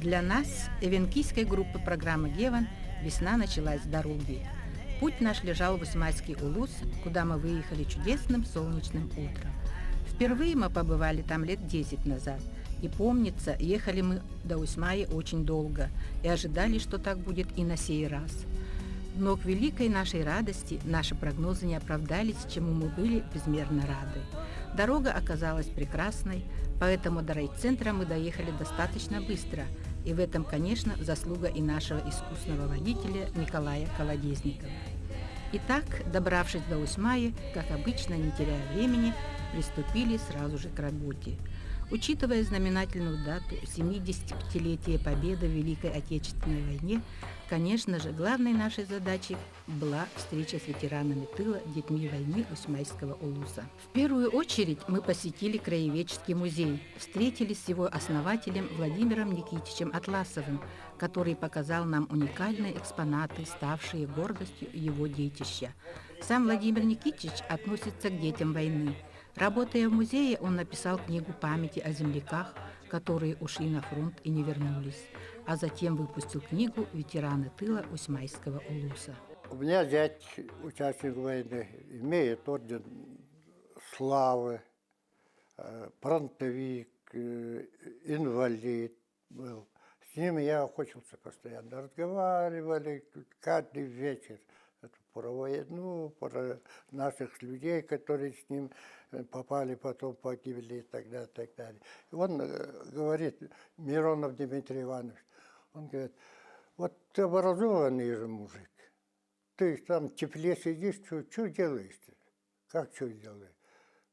Для нас, эвенкийской группы программы «Геван», весна началась с дороги. Путь наш лежал в Усмайский улус, куда мы выехали чудесным солнечным утром. Впервые мы побывали там лет 10 назад. И помнится, ехали мы до Усмаи очень долго и ожидали, что так будет и на сей раз. Но к великой нашей радости наши прогнозы не оправдались, чему мы были безмерно рады. Дорога оказалась прекрасной, поэтому до райцентра мы доехали достаточно быстро, и в этом, конечно, заслуга и нашего искусного водителя Николая Колодезникова. Итак, добравшись до Усмаи, как обычно, не теряя времени, приступили сразу же к работе. Учитывая знаменательную дату 75-летия Победы в Великой Отечественной войне, конечно же, главной нашей задачей была встреча с ветеранами тыла, детьми войны Усмайского улуса. В первую очередь мы посетили Краеведческий музей, встретились с его основателем Владимиром Никитичем Атласовым, который показал нам уникальные экспонаты, ставшие гордостью его детища. Сам Владимир Никитич относится к детям войны. Работая в музее, он написал книгу памяти о земляках, которые ушли на фронт и не вернулись, а затем выпустил книгу «Ветераны тыла Усмайского улуса». У меня зять, участник войны, имеет орден славы, фронтовик, инвалид был. С ним я охотился постоянно, разговаривали каждый вечер. Про войну, про наших людей, которые с ним попали, потом погибли и так далее, так далее. И он говорит, Миронов Дмитрий Иванович, он говорит, вот ты образованный же мужик, ты там в тепле сидишь, что делаешь ты? Как что делаешь?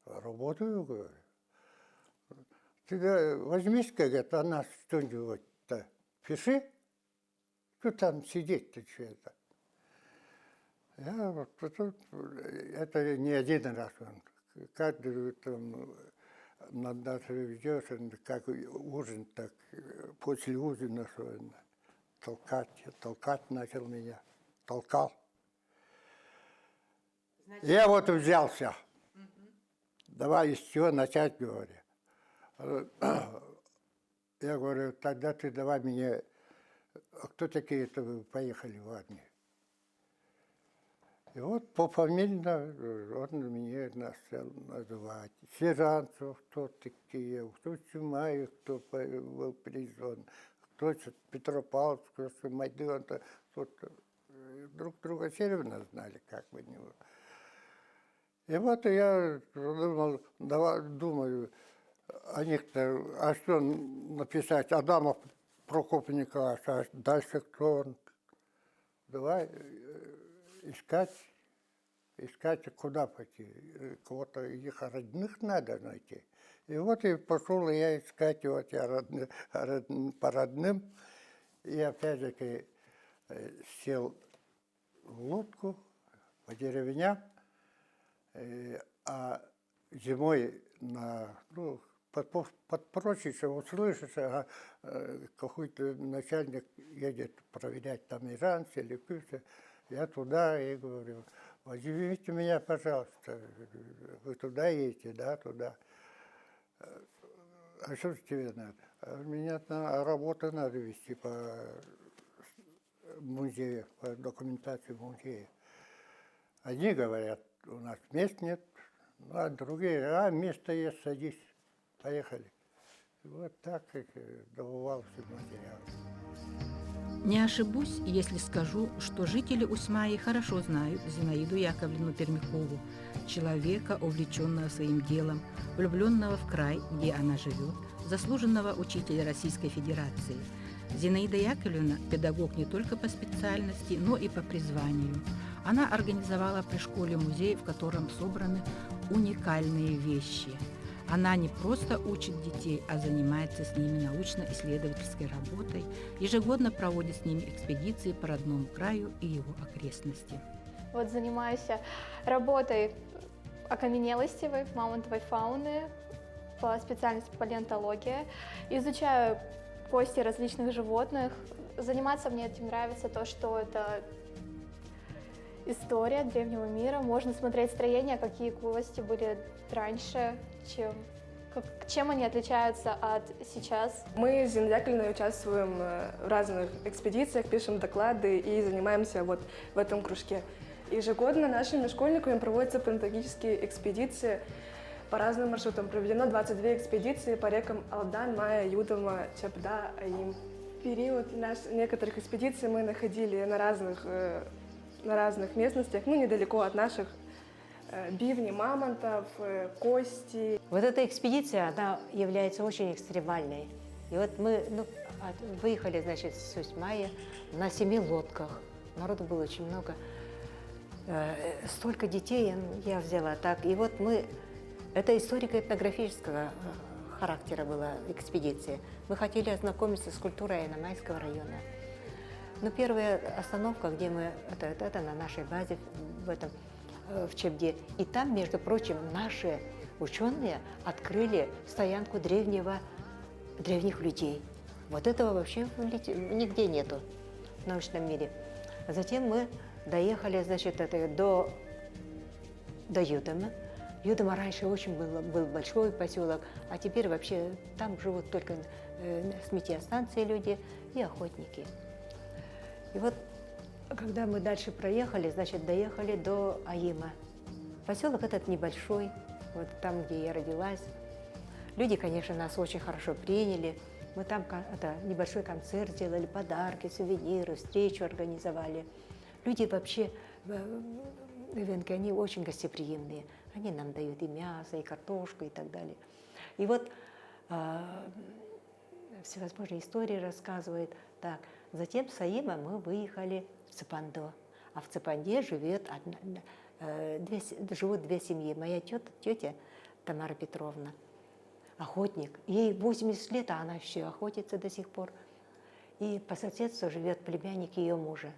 Работаю, говорю. Ты возьмись-ка, говорит, а нас что-нибудь-то пиши, что там сидеть-то что это? Я это не один раз он. Каждый там на нас ведешь, как ужин, так после ужина, что толкать начал меня, толкал. Значит, я вот взялся. Давай из чего начать, говорю. Я говорю, тогда ты давай мне, кто такие-то вы поехали в армию? И вот пофамильно он меня начал называть. Сержантов, кто такие, кто Чумаев, кто был призван, кто Петропавловск, кто Майдан, кто-то друг друга серьезно знали, как бы него. И вот я думаю, о них-то, а что написать, Адамов Прокоп Николаевич, а дальше кто он? Давай искать, куда пойти, кого-то их родных надо найти. И вот и пошел я искать вот по родным, и опять-таки сел в лодку по деревням, а зимой под прочечем услышишь, какой-то начальник едет проверять там и раньше или пишет. Я туда и говорю, возьмите меня, пожалуйста, вы туда едете, да, туда. А что тебе надо? А меня работу надо вести по музею, по документации музея. Одни говорят, у нас мест нет, а другие, место есть, садись, поехали. И вот так и добывался материал. Не ошибусь, если скажу, что жители Усмаи хорошо знают Зинаиду Яковлевну Пермякову, человека, увлеченного своим делом, влюбленного в край, где она живет, заслуженного учителя Российской Федерации. Зинаида Яковлевна – педагог не только по специальности, но и по призванию. Она организовала при школе музей, в котором собраны уникальные вещи. Она не просто учит детей, а занимается с ними научно-исследовательской работой, ежегодно проводит с ними экспедиции по родному краю и его окрестности. Вот занимаюсь работой окаменелостевой, мамонтовой фауны по специальности палеонтология. Изучаю кости различных животных. Заниматься мне этим нравится то, что это история древнего мира. Можно смотреть строения, какие кости были раньше, чем Чем они отличаются от сейчас? Мы с Зинаида участвуем в разных экспедициях, пишем доклады и занимаемся вот в этом кружке. Ежегодно нашими школьниками проводятся палеонтологические экспедиции по разным маршрутам. Проведено 22 экспедиции по рекам Алдан, Мая, Юдома, Чапда, Аим. В период некоторых экспедиций мы находили на разных местностях, ну, недалеко от наших, бивни мамонтов, кости. Вот эта экспедиция, она является очень экстремальной. И вот мы выехали, значит, с Усть-Майи на 7 лодках. Народу было очень много. Столько детей я взяла так. И вот это историко-этнографического характера была экспедиция. Мы хотели ознакомиться с культурой Айнамайского района. Но первая остановка, где мы, это на нашей базе в Чебде. И там, между прочим, наши ученые открыли стоянку древних людей. Вот этого вообще нигде нету в научном мире. Затем мы доехали, значит, до Юдома. Юдома раньше очень был большой поселок, а теперь вообще там живут только сметеостанции люди и охотники. И вот, когда мы дальше проехали, значит, доехали до Аима. Поселок этот небольшой, вот там, где я родилась. Люди, конечно, нас очень хорошо приняли. Мы там небольшой концерт делали, подарки, сувениры, встречу организовали. Люди вообще, эвенки, они очень гостеприимные. Они нам дают и мясо, и картошку, и так далее. И вот всевозможные истории рассказывают. Так, затем с Аима мы выехали в Цепандо. А в Цепанде живут две семьи. Моя тетя Тамара Петровна, охотник. Ей 80 лет, а она еще охотится до сих пор. И по соседству живет племянник ее мужа.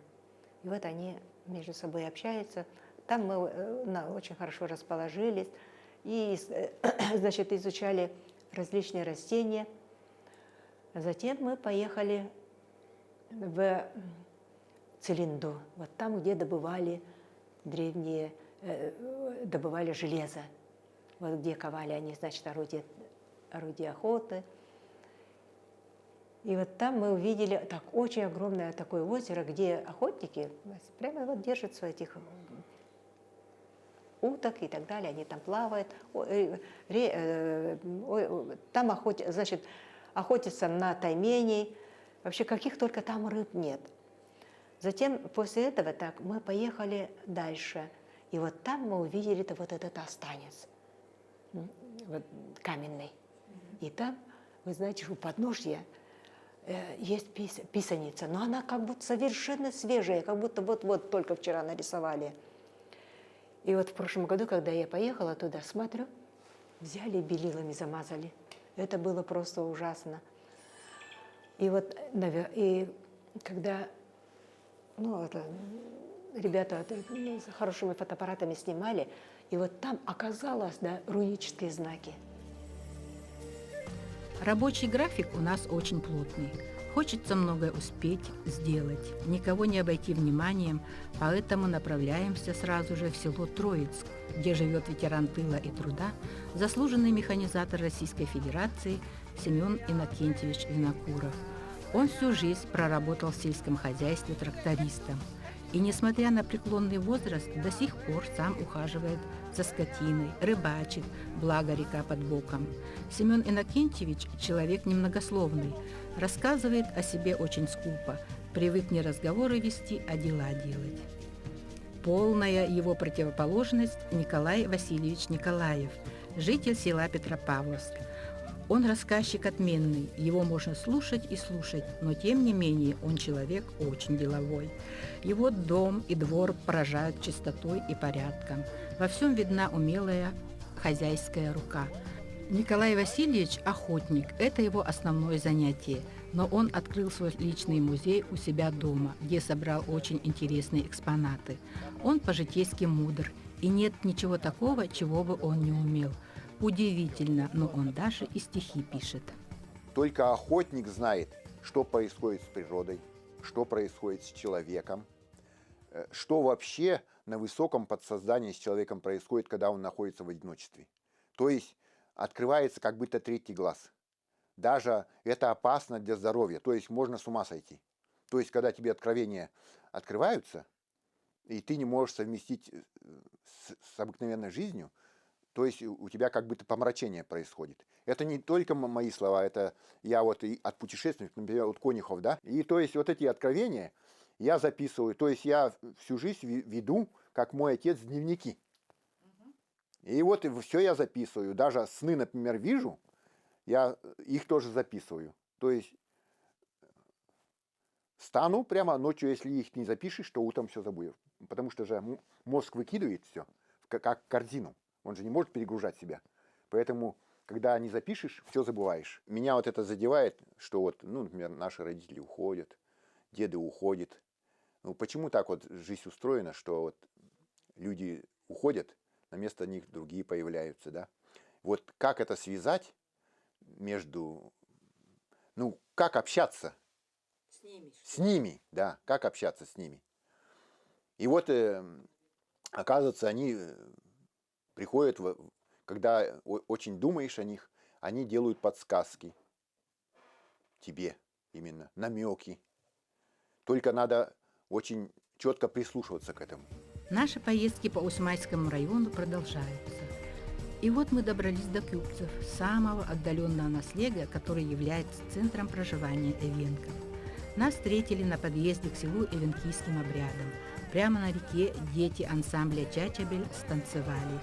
И вот они между собой общаются. Там мы очень хорошо расположились и, значит, изучали различные растения. Затем мы поехали в Целинду, вот там, где добывали железо, вот где ковали они, значит, орудия охоты. И вот там мы увидели очень огромное такое озеро, где охотники прямо вот держат этих уток и так далее, они там плавают, там охотятся на тайменей, вообще каких только там рыб нет. Затем после этого мы поехали дальше, и вот там мы увидели вот этот останец, вот, каменный. И там, вы знаете, у подножья есть писаница, но она как будто совершенно свежая, как будто вот только вчера нарисовали. И вот в прошлом году, когда я поехала туда, смотрю, взяли и белилами замазали. Это было просто ужасно. И вот, и когда ребята с хорошими фотоаппаратами снимали, и вот там оказалось, рунические знаки. Рабочий график у нас очень плотный. Хочется многое успеть, сделать, никого не обойти вниманием, поэтому направляемся сразу же в село Троицк, где живет ветеран тыла и труда, заслуженный механизатор Российской Федерации Семен Иннокентьевич Винокуров. Он всю жизнь проработал в сельском хозяйстве трактористом. И, несмотря на преклонный возраст, до сих пор сам ухаживает за скотиной, рыбачит, благо река под боком. Семен Иннокентьевич – человек немногословный, рассказывает о себе очень скупо, привык не разговоры вести, а дела делать. Полная его противоположность – Николай Васильевич Николаев, житель села Петропавловск. Он рассказчик отменный, его можно слушать и слушать, но тем не менее он человек очень деловой. Его дом и двор поражают чистотой и порядком. Во всем видна умелая хозяйская рука. Николай Васильевич – охотник, это его основное занятие, но он открыл свой личный музей у себя дома, где собрал очень интересные экспонаты. Он по-житейски мудр, и нет ничего такого, чего бы он не умел. Удивительно, но он даже и стихи пишет. Только охотник знает, что происходит с природой, что происходит с человеком, что вообще на высоком подсознании с человеком происходит, когда он находится в одиночестве. То есть открывается как будто третий глаз. Даже это опасно для здоровья, то есть можно с ума сойти. То есть когда тебе откровения открываются, и ты не можешь совместить с обыкновенной жизнью, то есть у тебя как будто помрачение происходит. Это не только мои слова, это я вот и от путешественников, например, от Конюхов, да. И то есть вот эти откровения я записываю, то есть я всю жизнь веду, как мой отец, дневники. И вот все я записываю. Даже сны, например, вижу, я их тоже записываю. То есть встану прямо ночью, если их не запишешь, то утром все забудешь. Потому что же мозг выкидывает все, как корзину. Он же не может перегружать себя. Поэтому, когда не запишешь, все забываешь. Меня вот это задевает, что вот, ну, например, наши родители уходят, деды уходят. Ну, почему так вот жизнь устроена, что вот люди уходят, на место них другие появляются, да? Вот как это связать между... Ну, как общаться с ними, да, как общаться с ними. И вот, оказывается, они приходят, когда очень думаешь о них, они делают подсказки тебе именно, намеки. Только надо очень четко прислушиваться к этому. Наши поездки по Усмайскому району продолжаются. И вот мы добрались до Кюбцев, самого отдаленного наследия, который является центром проживания эвенков. Нас встретили на подъезде к селу эвенкийским обрядом. Прямо на реке дети ансамбля «Чачабель» станцевали.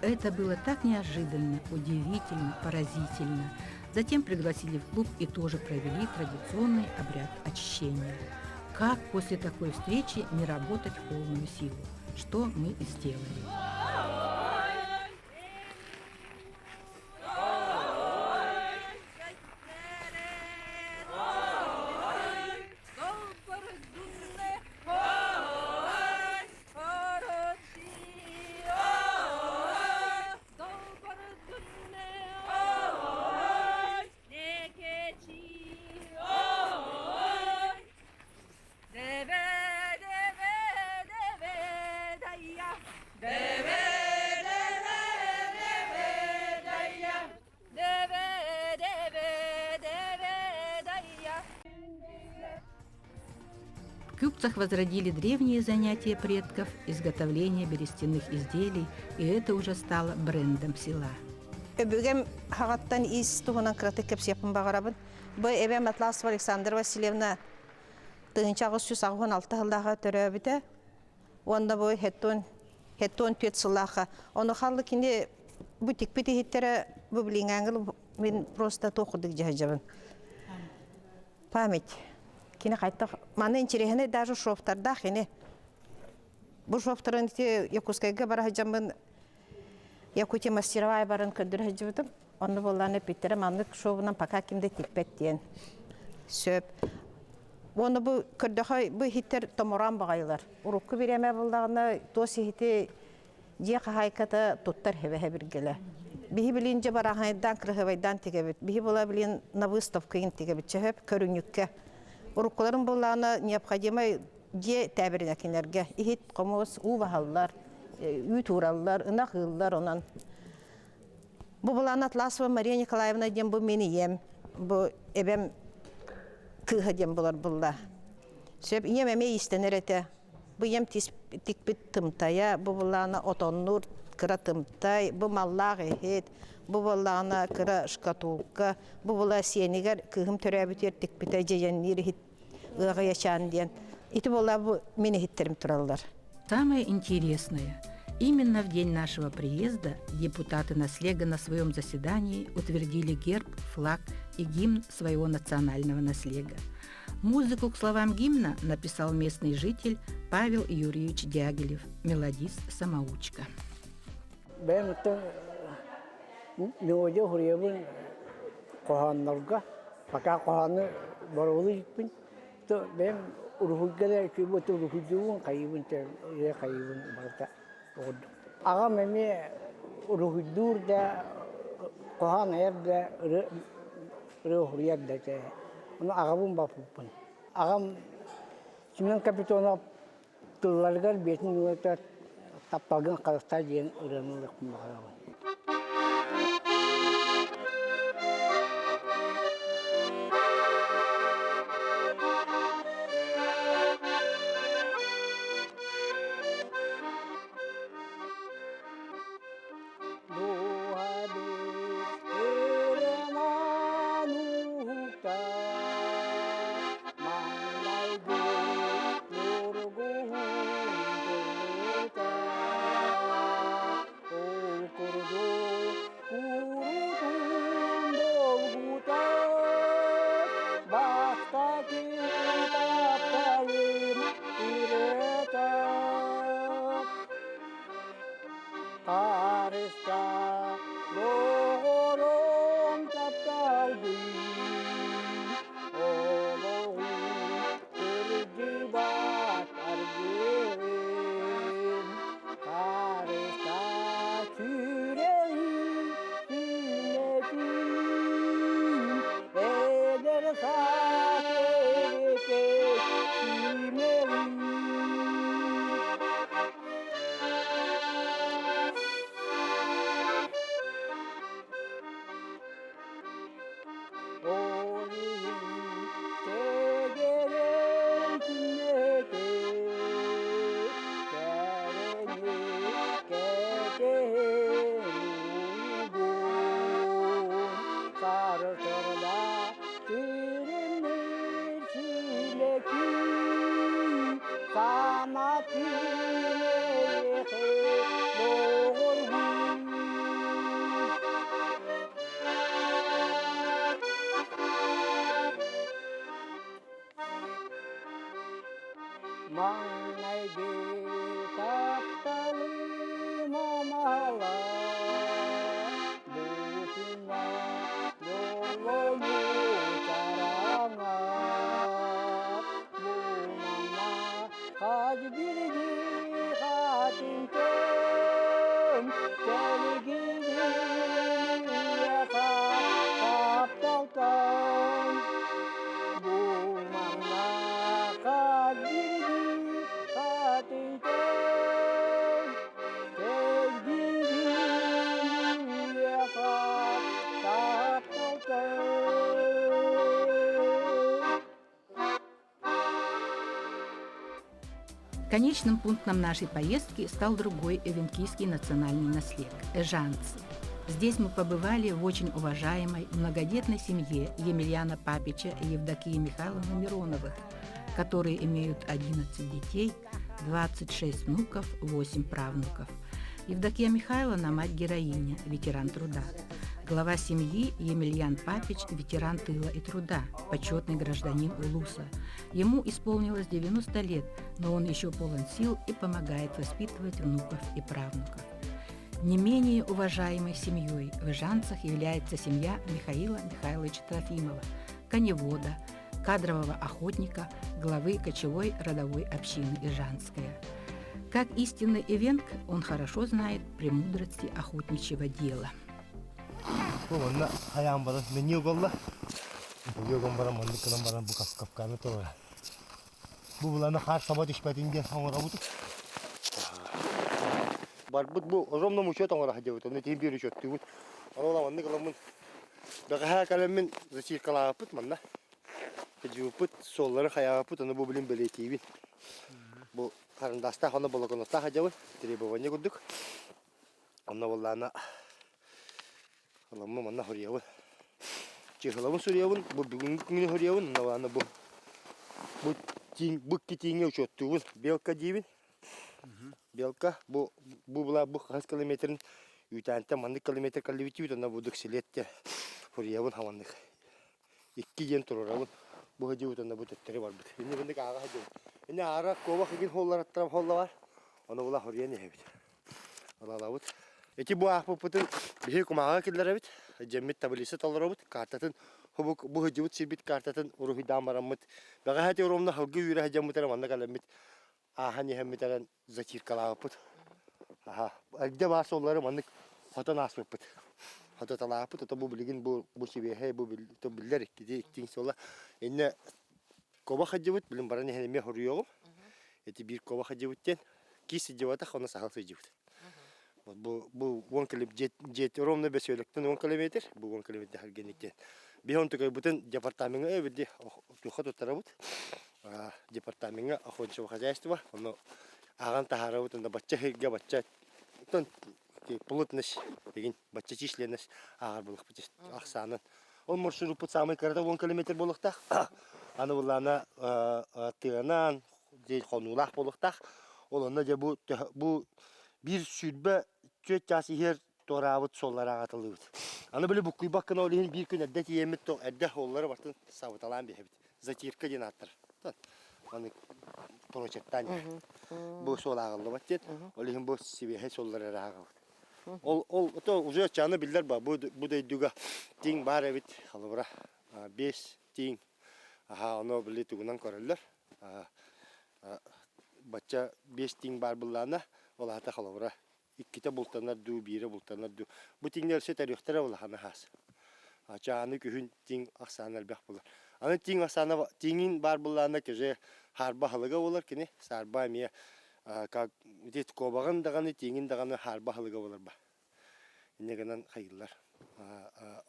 Это было так неожиданно, удивительно, поразительно. Затем пригласили в клуб и тоже провели традиционный обряд очищения. Как после такой встречи не работать в полную силу? Что мы и сделали. В Кюбцах возродили древние занятия предков изготовления берестяных изделий, и это уже стало брендом села. Öbürgem haqattan is tuğunan kratik keps yapın bağırabın. Bu Ebem Atlasov Александр Васильевна тыгынча 1916 жылдағы төрөбүтө. Онда bu hеттон төт сылаха. Оны халы кине бутик питихиттере bu билингангыл мен просто тоқудык жажабын. Память. Кине кайтта маны интересне даже шофтарда кине. Bu шофтарын те Якутскайга барахажамын. Якутия мастеровая барын көндүр хажыбытым. Оны болланы питтере мандык шоуынан пока кимде тикпет диен. Сөп. Оны bu көрдөхөй bu хиттер томоран багайлар. Урукку биреме боллагына тоси хити же кахайката туттар хебе биргеле. Бихи билинже барахайдан кырхыбайдан тигебит. Бихи бола билин на выставкаын тигебит. Чехеп көрүнүккө. Уруккуларын боллагына необходимо же табирine кинерге. Ихит комос убахаллар. Ütураллар, ынахыллар онан. Бу булан Атласова Мария Николаевна дем бу мени ем. Бу эбем кыха дем булар булла. Сөп ем эме истенер эте. Бу ем тикпит тымтая, бу булана отоннур кыра тымтай, бу маллаг эхет, бу булана кыра шкатулка, бу була сенигер кыхым төрөбүтер тикпите жеяннир хит ыга яшан ден. Ити булла бу мени хиттерим тураллар. Самое интересное, именно в день нашего приезда депутаты Наслега на своем заседании утвердили герб, флаг и гимн своего национального наслега. Музыку к словам гимна написал местный житель Павел Юрьевич Дягилев, мелодист-самоучка. Uruhugada kibutu uruhujuun kayibun ter ya kayibun barata od aga meme uruhudur da kohan erda ruhuriyat da te onu agabun bapupun agam kimden kapitona tullargar betin yuta tapagan kalasta jen uranulak makawan Маңнай бетапталы мамала, бұтына жолыну тараңа. Бұмама қаз бірге қатынтым, тәлігінің яқа тапталтам. Бұмама қаз бірге қатынтым, тәлігінің яқа тапталтам. Конечным пунктом нашей поездки стал другой эвенкийский национальный наслед – эжанцы. Здесь мы побывали в очень уважаемой многодетной семье Емельяна Папича и Евдокии Михайловны Мироновых, которые имеют 11 детей, 26 внуков, 8 правнуков. Евдокия Михайловна – мать-героиня, ветеран труда. Глава семьи Емельян Папич – ветеран тыла и труда, почетный гражданин Улуса. Ему исполнилось 90 лет, но он еще полон сил и помогает воспитывать внуков и правнуков. Не менее уважаемой семьей в Эжанцах является семья Михаила Михайловича Трофимова, коневода, кадрового охотника, главы кочевой родовой общины Эжанская. Как истинный эвенк, он хорошо знает премудрости охотничьего дела. Онна аян бара меню голла. Бөгөн бара мандыкдан бара бу капканы тора. Бу буланы хар сабат ишпетинге соңора бут. Бар бу озомно мучо тоңора хажабыт. Оны тембир үчөттү бут. Ала мандык аламын. Бага калемин зачиркалапыт манна. Кежупыт соллары хаябыт, аны бу билин белетибин. Бу карындаста ханы болгоноста хажабыт. Требование күрдүк. Онна булланы Аламма манна хориявын. Чехлавын сурявын, бу бүгүнкү күнү хориявын, наваны бу. Бу китиңе учоттугун, белка дейбин. Белка, бу була бу 5 километрин үтәнтә манны километр калыбити үтәнә бу дикселетте хориявын хаманнык. 2 ген турарабын. Бу хаҗы үтәнә бу тәттәре бар бит. Инде бинде ага хаҗы. Инде ара кова хигин холлар аттырып холла бар. Аны була хорияны хәбит. Алалабыт. Эти бу ахпытын бихи кумага килдер бит. Жеммит таблица толар бит. Картатын бу хаҗы бит сибит картатын урухи дамараммыт. Бага хәте уромна халгы юре хаҗы мутара манна калыммит. Аха не хәммитәрен затир калапыт. Аха. Алда бар соллары манны хатан асмыпыт. Хата талапыт, то бу билген бу сибе бу то биллер киде иктин сола. Инне коба хаҗы бит билен бараны хәлме хорыйгым. Эти бир коба хаҗы биттен киси җавата хана сахал сыҗы бит. Бу 1 километр жет ровно бесөлөктөн 10 километр, бу 10 километр хәргенектен. Бион төгөй бүтән департаментга әвде хото тарабыт. Департаментга охотчылык хозяйство, аны аган тахарабыт, анда бачча хәгә бачча тон плотность деген бачча численность агар булык бит аксаны. Он маршрут по самый карта 1 километр булыктак. Аны булана тыганан дей хонулах булыктак. Олонда же бу bir sürbe çöçası her torabıt sollara atılıyor. Ana böyle bu kuybakın olayın bir gün eddet yemet to eddet holları vartın savut alan bir hebit. Zatirka din attır. Hani projetten bu sol ağıllı battet. Olayın bu sivihe sollara ağıl. Ol to uzun canı bilirler ba bu da duga ting var evet halıbra 5 ting. Aha onu bile tuğunan korarlar. Bacca 5 ting var bullana. Ola hata halavra. İkkite bultanlar du, biri bultanlar du. Bu tingler se tarihtere ola hana has. Açanı kühün ting aksanlar bak bular. Ana ting aksana tingin bar bulana keze harba halıga olar kine sarba miye ka dit kobağın dağını tingin dağını harba halıga olar ba. Ne kadar hayırlar.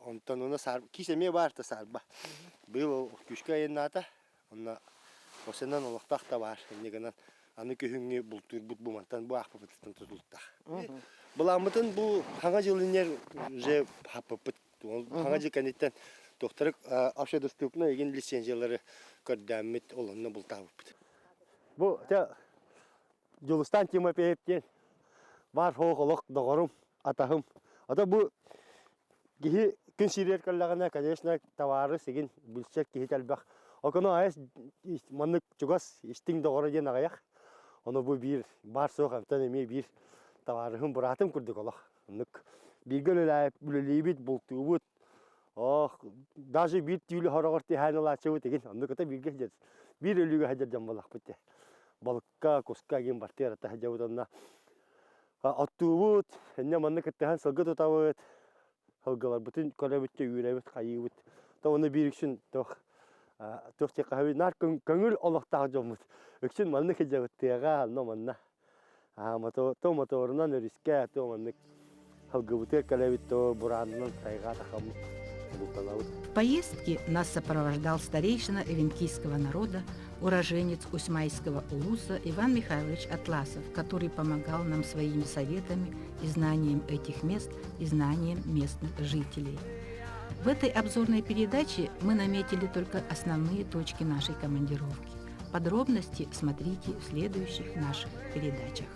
Ondan ona sarba kisemiye var da sarba. Bu küçük ayında ona o senen olaktak da var. Ne kadar Anı köhünge bultur bu mantan bu ahpapıttan tutulukta. Bulamıtın bu hangi yılınlar je hapapıt. Hangi kanitten doktorluk aşağı dostupna egen lisenziyaları kaddamet olanını bultavıpıt. Bu da Жолустан тема пептен бар хоголок догорум атахым. Ата бу кихи күн сирер каллагана, конечно, товары сеген бүлсек кихи талбах. Оконо айс маннык чугас истин догору ден агаяк. Оны бу бир бар соқ амтан эме бир товарым буратым курдук олох. Нык бигөлөлай бүлөлибит бултубут. Ох, даже бир түйүлү хорогорти хайналачыбы деген. Нык ата бирге жет. Бир өлүгө хаjar жамбалак бите. Балыкка, куска ген бартер ата хажабытына. Аттубут, энне маннык аттахан сылгы тутабыт. Халгалар бүтүн колебитте үйрөбүт, кайыбыт. Та оны бириксин тох тохте кахаби нар көңүл олоктагы жомут. Өксүн маннык хажабыт тега ално манна. То моторунан өрүскө то маннык халгыбытер колебитте бураннан тайга тахамыт. В поездке нас сопровождал старейшина эвенкийского народа, уроженец Усмайского улуса Иван Михайлович Атласов, который помогал нам своими советами и знанием этих мест и знанием местных жителей. В этой обзорной передаче мы наметили только основные точки нашей командировки. Подробности смотрите в следующих наших передачах.